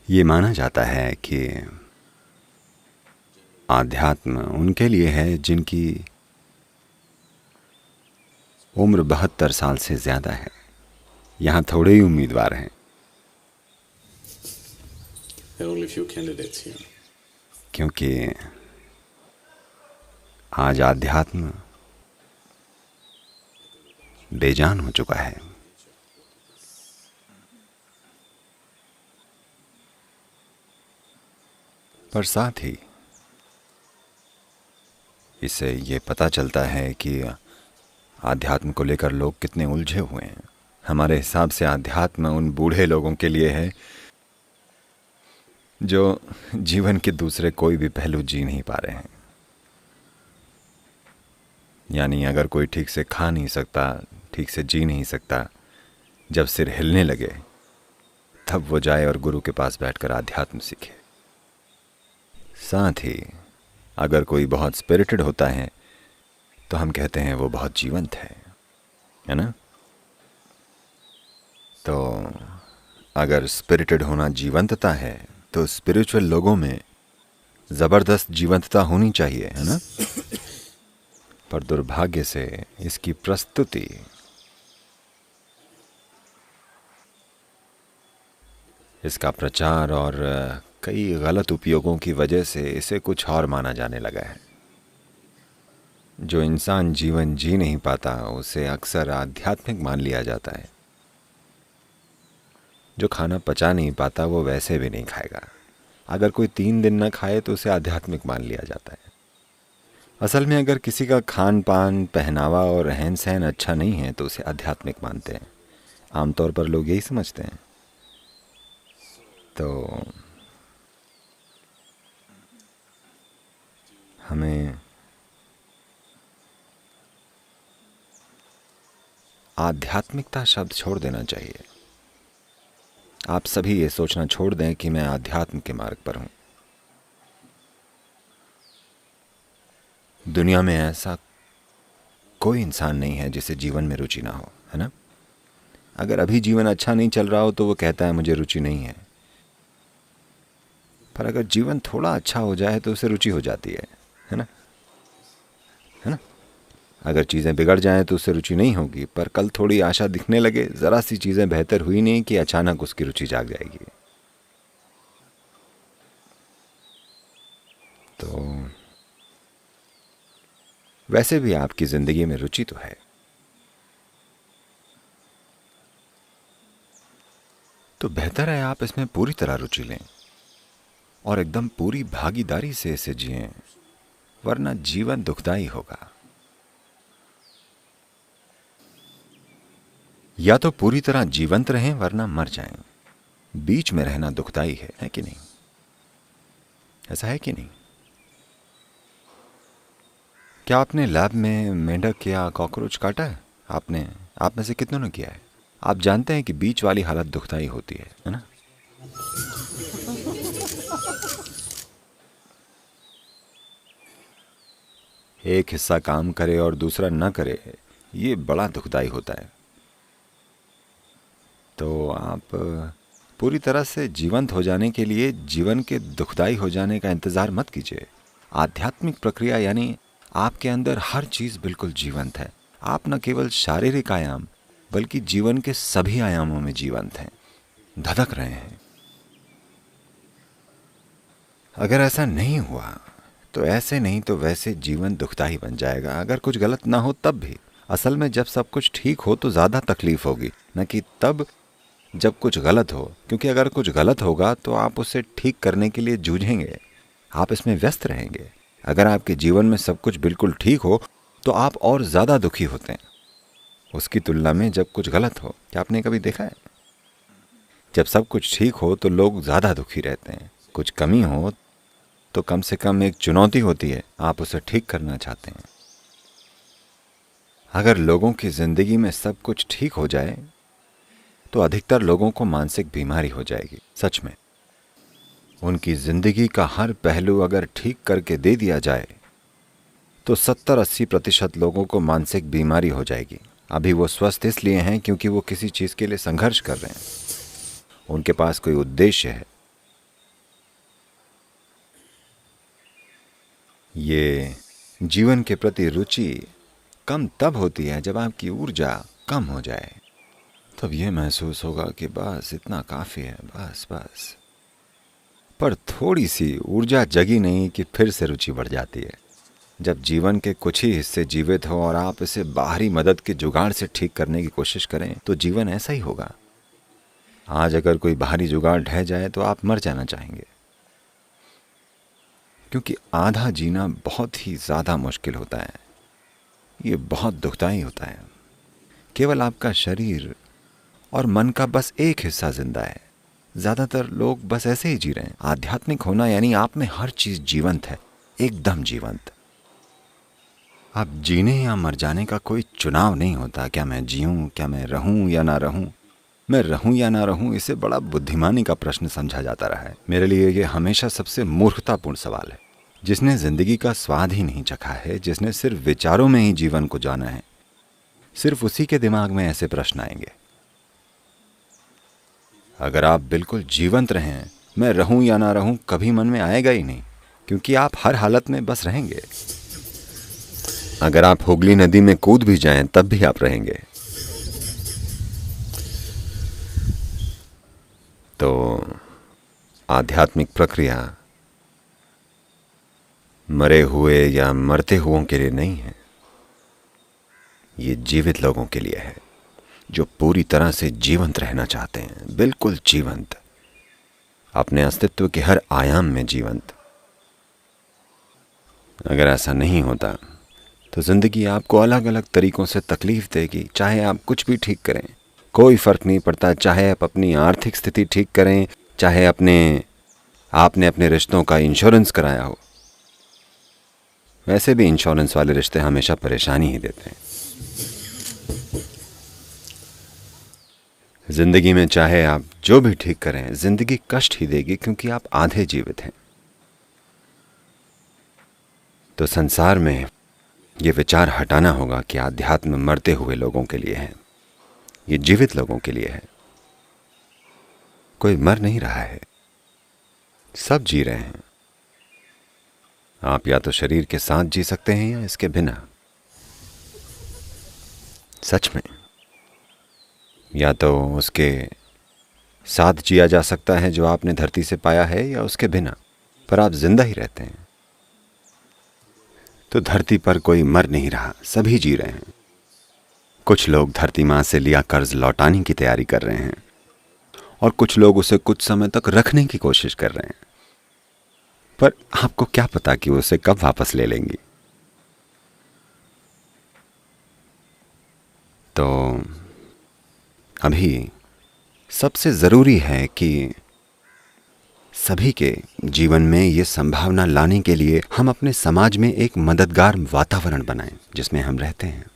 ये माना जाता है कि आध्यात्म उनके लिए है जिनकी उम्र 72 साल से ज़्यादा है। यहाँ थोड़े ही उम्मीदवार हैं। क्योंकि आज आध्यात्म बेजान हो चुका है। पर साथ ही इससे ये पता चलता है कि आध्यात्म को लेकर लोग कितने उलझे हुए हैं। हमारे हिसाब से आध्यात्म उन बूढ़े लोगों के लिए है जो जीवन के दूसरे कोई भी पहलू जी नहीं पा रहे हैं। यानी अगर कोई ठीक से खा नहीं सकता, ठीक से जी नहीं सकता, जब सिर हिलने लगे तब वो जाए और गुरु के पास बैठकर आध्यात्म सीखे। साथ ही अगर कोई बहुत स्पिरिटेड होता है तो हम कहते हैं वो बहुत जीवंत है ना? तो अगर स्पिरिटेड होना जीवंतता है तो स्पिरिचुअल लोगों में ज़बरदस्त जीवंतता होनी चाहिए, है ना? पर दुर्भाग्य से इसकी प्रस्तुति इसका प्रचार और कई गलत उपयोगों की वजह से इसे कुछ और माना जाने लगा है। जो इंसान जीवन जी नहीं पाता उसे अक्सर आध्यात्मिक मान लिया जाता है। जो खाना पचा नहीं पाता वो वैसे भी नहीं खाएगा। अगर कोई 3 दिन न खाए तो उसे आध्यात्मिक मान लिया जाता है। असल में अगर किसी का खान पान, पहनावा और रहन सहन अच्छा नहीं है तो उसे आध्यात्मिक मानते हैं। आमतौर पर लोग यही समझते हैं। तो हमें आध्यात्मिकता शब्द छोड़ देना चाहिए। आप सभी ये सोचना छोड़ दें कि मैं आध्यात्म के मार्ग पर हूं। दुनिया में ऐसा कोई इंसान नहीं है जिसे जीवन में रुचि ना हो, है ना? अगर अभी जीवन अच्छा नहीं चल रहा हो तो वो कहता है मुझे रुचि नहीं है। पर अगर जीवन थोड़ा अच्छा हो जाए तो उसे रुचि हो जाती है ना? है ना? अगर चीज़ें बिगड़ जाएं तो उससे रुचि नहीं होगी, पर कल थोड़ी आशा दिखने लगे, ज़रा सी चीज़ें बेहतर हुई नहीं कि अचानक उसकी रुचि जाग जाएगी। तो वैसे भी आपकी ज़िंदगी में रुचि तो है, तो बेहतर है आप इसमें पूरी तरह रुचि लें और एकदम पूरी भागीदारी से इसे जिएं, वरना जीवन दुखदाई होगा। या तो पूरी तरह जीवंत रहें वरना मर जाएं। बीच में रहना दुखदाई है कि नहीं? ऐसा है कि नहीं? क्या आपने लैब में मेंढक या कॉकरोच काटा है? आप में से कितनों ने किया है? आप जानते हैं कि बीच वाली हालत दुखदाई होती है ना? एक हिस्सा काम करे और दूसरा न करे, ये बड़ा दुखदाई होता है। तो आप पूरी तरह से जीवंत हो जाने के लिए जीवन के दुखदाई हो जाने का इंतज़ार मत कीजिए। आध्यात्मिक प्रक्रिया यानी आपके अंदर हर चीज़ बिल्कुल जीवंत है। आप न केवल शारीरिक आयाम बल्कि जीवन के सभी आयामों में जीवंत हैं, धधक रहे हैं। अगर ऐसा नहीं हुआ तो ऐसे नहीं तो वैसे जीवन दुखदाई बन जाएगा। अगर कुछ गलत ना हो तब भी। असल में जब सब कुछ ठीक हो तो ज़्यादा तकलीफ होगी, न कि तब जब कुछ गलत हो। क्योंकि अगर कुछ गलत होगा तो आप उसे ठीक करने के लिए जूझेंगे, आप इसमें व्यस्त रहेंगे। अगर आपके जीवन में सब कुछ बिल्कुल ठीक हो तो आप और ज़्यादा दुखी होते हैं उसकी तुलना में जब कुछ गलत हो। क्या आपने कभी देखा है? जब सब कुछ ठीक हो तो लोग ज़्यादा दुखी रहते हैं। कुछ कमी हो तो कम से कम एक चुनौती होती है, आप उसे ठीक करना चाहते हैं। अगर लोगों की ज़िंदगी में सब कुछ ठीक हो जाए तो अधिकतर लोगों को मानसिक बीमारी हो जाएगी। सच में उनकी ज़िंदगी का हर पहलू अगर ठीक करके दे दिया जाए तो 70-80% लोगों को मानसिक बीमारी हो जाएगी। अभी वो स्वस्थ इसलिए हैं क्योंकि वो किसी चीज़ के लिए संघर्ष कर रहे हैं, उनके पास कोई उद्देश्य है, ये जीवन के प्रति रुचि कम तब होती है जब आपकी ऊर्जा कम हो जाए। तब ये महसूस होगा कि बस इतना काफ़ी है, बस बस। पर थोड़ी सी ऊर्जा जगी नहीं कि फिर से रुचि बढ़ जाती है। जब जीवन के कुछ ही हिस्से जीवित हो और आप इसे बाहरी मदद के जुगाड़ से ठीक करने की कोशिश करें तो जीवन ऐसा ही होगा। आज अगर कोई बाहरी जुगाड़ ढह जाए तो आप मर जाना चाहेंगे, क्योंकि आधा जीना बहुत ही ज़्यादा मुश्किल होता है। ये बहुत दुखदाई होता है। केवल आपका शरीर और मन का बस एक हिस्सा जिंदा है। ज़्यादातर लोग बस ऐसे ही जी रहे हैं। आध्यात्मिक होना यानी आप में हर चीज़ जीवंत है, एकदम जीवंत। आप जीने या मर जाने का कोई चुनाव नहीं होता। क्या मैं जीऊँ, क्या मैं रहूँ या ना रहूँ, मैं रहूँ या ना रहूँ, इसे बड़ा बुद्धिमानी का प्रश्न समझा जाता रहा है। मेरे लिए ये हमेशा सबसे मूर्खतापूर्ण सवाल है। जिसने जिंदगी का स्वाद ही नहीं चखा है, जिसने सिर्फ विचारों में ही जीवन को जाना है, सिर्फ उसी के दिमाग में ऐसे प्रश्न आएंगे। अगर आप बिल्कुल जीवंत रहें, मैं रहूं या ना रहूं कभी मन में आएगा ही नहीं, क्योंकि आप हर हालत में बस रहेंगे। अगर आप हुगली नदी में कूद भी जाएं तब भी आप रहेंगे। तो आध्यात्मिक प्रक्रिया मरे हुए या मरते हुओं के लिए नहीं है, ये जीवित लोगों के लिए है, जो पूरी तरह से जीवंत रहना चाहते हैं, बिल्कुल जीवंत, अपने अस्तित्व के हर आयाम में जीवंत। अगर ऐसा नहीं होता तो जिंदगी आपको अलग अलग तरीकों से तकलीफ देगी। चाहे आप कुछ भी ठीक करें, कोई फर्क नहीं पड़ता। चाहे आप अपनी आर्थिक स्थिति ठीक करें, चाहे आपने अपने रिश्तों का इंश्योरेंस कराया हो, वैसे भी इंश्योरेंस वाले रिश्ते हमेशा परेशानी ही देते हैं। जिंदगी में चाहे आप जो भी ठीक करें, जिंदगी कष्ट ही देगी, क्योंकि आप आधे जीवित हैं। तो संसार में ये विचार हटाना होगा कि आध्यात्म मरते हुए लोगों के लिए है, ये जीवित लोगों के लिए है। कोई मर नहीं रहा है, सब जी रहे हैं। आप या तो शरीर के साथ जी सकते हैं या इसके बिना। सच में, या तो उसके साथ जिया जा सकता है जो आपने धरती से पाया है, या उसके बिना, पर आप जिंदा ही रहते हैं। तो धरती पर कोई मर नहीं रहा, सभी जी रहे हैं। कुछ लोग धरती माँ से लिया कर्ज लौटाने की तैयारी कर रहे हैं, और कुछ लोग उसे कुछ समय तक रखने की कोशिश कर रहे हैं। पर आपको क्या पता कि वो उसे कब वापस ले लेंगी। तो अभी सबसे जरूरी है कि सभी के जीवन में ये संभावना लाने के लिए हम अपने समाज में एक मददगार वातावरण बनाएं जिसमें हम रहते हैं।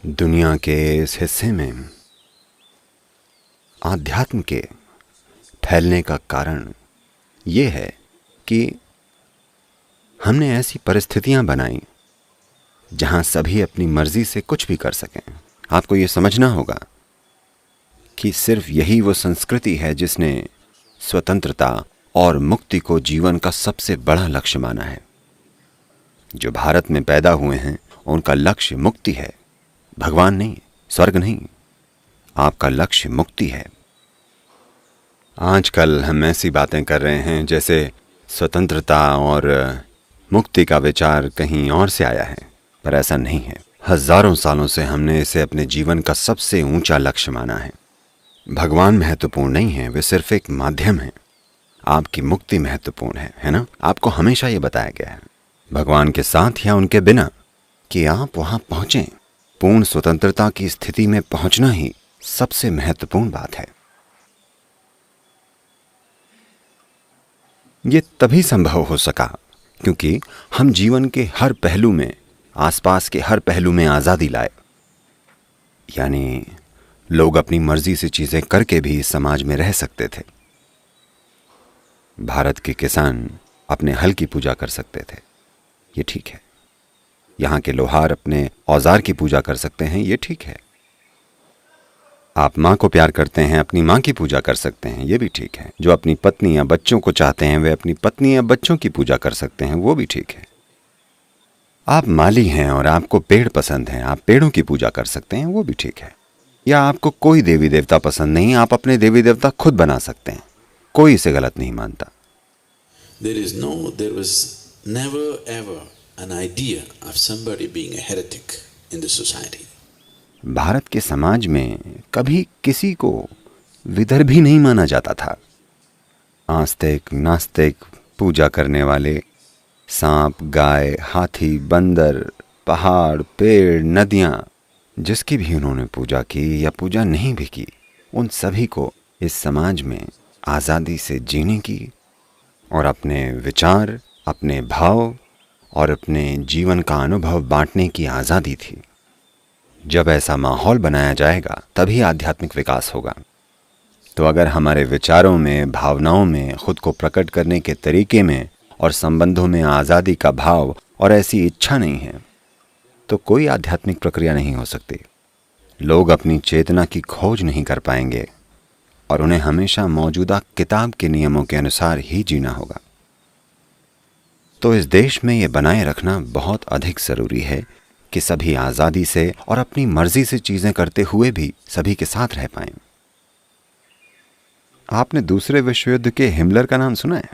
दुनिया के इस हिस्से में आध्यात्म के फैलने का कारण ये है कि हमने ऐसी परिस्थितियां बनाई जहां सभी अपनी मर्जी से कुछ भी कर सकें। आपको ये समझना होगा कि सिर्फ यही वो संस्कृति है जिसने स्वतंत्रता और मुक्ति को जीवन का सबसे बड़ा लक्ष्य माना है। जो भारत में पैदा हुए हैं उनका लक्ष्य मुक्ति है, भगवान नहीं, स्वर्ग नहीं। आपका लक्ष्य मुक्ति है। आजकल हम ऐसी बातें कर रहे हैं जैसे स्वतंत्रता और मुक्ति का विचार कहीं और से आया है, पर ऐसा नहीं है। हजारों सालों से हमने इसे अपने जीवन का सबसे ऊंचा लक्ष्य माना है। भगवान महत्वपूर्ण नहीं है, वे सिर्फ एक माध्यम है। आपकी मुक्ति महत्वपूर्ण है ना? आपको हमेशा ये बताया गया है, भगवान के साथ या उनके बिना, कि आप वहां पहुंचें। पूर्ण स्वतंत्रता की स्थिति में पहुंचना ही सबसे महत्वपूर्ण बात है। ये तभी संभव हो सका क्योंकि हम जीवन के हर पहलू में, आसपास के हर पहलू में आजादी लाए। यानी लोग अपनी मर्जी से चीजें करके भी इस समाज में रह सकते थे। भारत के किसान अपने हल की पूजा कर सकते थे, ये ठीक है। यहाँ के लोहार अपने औजार की पूजा कर सकते हैं, ये ठीक है। आप माँ को प्यार करते हैं, अपनी माँ की पूजा कर सकते हैं, ये भी ठीक है। जो अपनी पत्नी या बच्चों को चाहते हैं वे अपनी पत्नी या बच्चों की पूजा कर सकते हैं, वो भी ठीक है। आप माली हैं और आपको पेड़ पसंद हैं, आप पेड़ों की पूजा कर सकते हैं, वो भी ठीक है। या आपको कोई देवी देवता पसंद नहीं, आप अपने देवी देवता खुद बना सकते हैं, कोई इसे गलत नहीं मानता। There was never ever an idea of somebody being a heretic in the society. Bharat के समाज में कभी किसी को विदर्भी नहीं माना जाता था। आस्तिक, नास्तिक, पूजा करने वाले, सांप, गाय, हाथी, बंदर, पहाड़, पेड़, नदियाँ, जिसकी भी उन्होंने पूजा की या पूजा नहीं भी की, उन सभी को इस समाज में आज़ादी से जीने की और अपने विचार, अपने भाव और अपने जीवन का अनुभव बांटने की आज़ादी थी। जब ऐसा माहौल बनाया जाएगा तभी आध्यात्मिक विकास होगा। तो अगर हमारे विचारों में, भावनाओं में, खुद को प्रकट करने के तरीके में और संबंधों में आज़ादी का भाव और ऐसी इच्छा नहीं है, तो कोई आध्यात्मिक प्रक्रिया नहीं हो सकती। लोग अपनी चेतना की खोज नहीं कर पाएंगे और उन्हें हमेशा मौजूदा किताब के नियमों के अनुसार ही जीना होगा। तो इस देश में ये बनाए रखना बहुत अधिक ज़रूरी है कि सभी आज़ादी से और अपनी मर्जी से चीज़ें करते हुए भी सभी के साथ रह पाएं। आपने दूसरे विश्व युद्ध के हिमलर का नाम सुना है?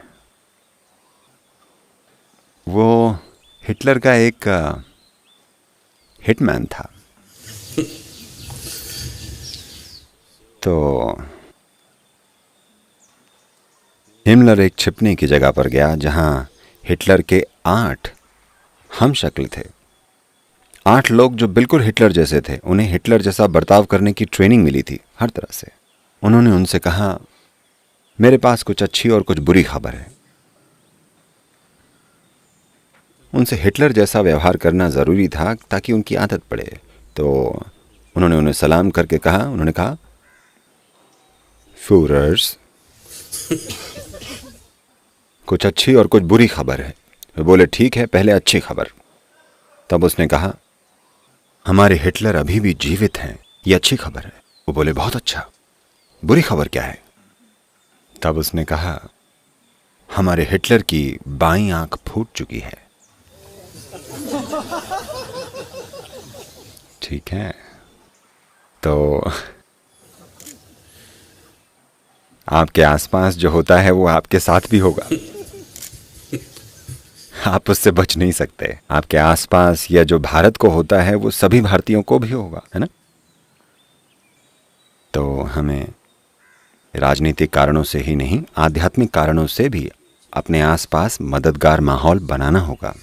वो हिटलर का एक हिटमैन था। तो हिमलर एक छिपने की जगह पर गया जहां हिटलर के 8 हम शक्ल थे। 8 लोग जो बिल्कुल हिटलर जैसे थे, उन्हें हिटलर जैसा बर्ताव करने की ट्रेनिंग मिली थी हर तरह से। उन्होंने उनसे कहा, मेरे पास कुछ अच्छी और कुछ बुरी खबर है। उनसे हिटलर जैसा व्यवहार करना ज़रूरी था ताकि उनकी आदत पड़े। तो उन्होंने उन्हें सलाम करके कहा, उन्होंने कहा, फ्यूरर्स, कुछ अच्छी और कुछ बुरी खबर है। वे बोले, ठीक है, पहले अच्छी खबर। तब उसने कहा, हमारे हिटलर अभी भी जीवित हैं, ये अच्छी खबर है। वो बोले, बहुत अच्छा, बुरी खबर क्या है? तब उसने कहा, हमारे हिटलर की बाईं आंख फूट चुकी है। ठीक है, तो आपके आसपास जो होता है वो आपके साथ भी होगा। आप उससे बच नहीं सकते। आपके आसपास या जो भारत को होता है वो सभी भारतीयों को भी होगा, है ना? तो हमें राजनीतिक कारणों से ही नहीं, आध्यात्मिक कारणों से भी अपने आसपास मददगार माहौल बनाना होगा।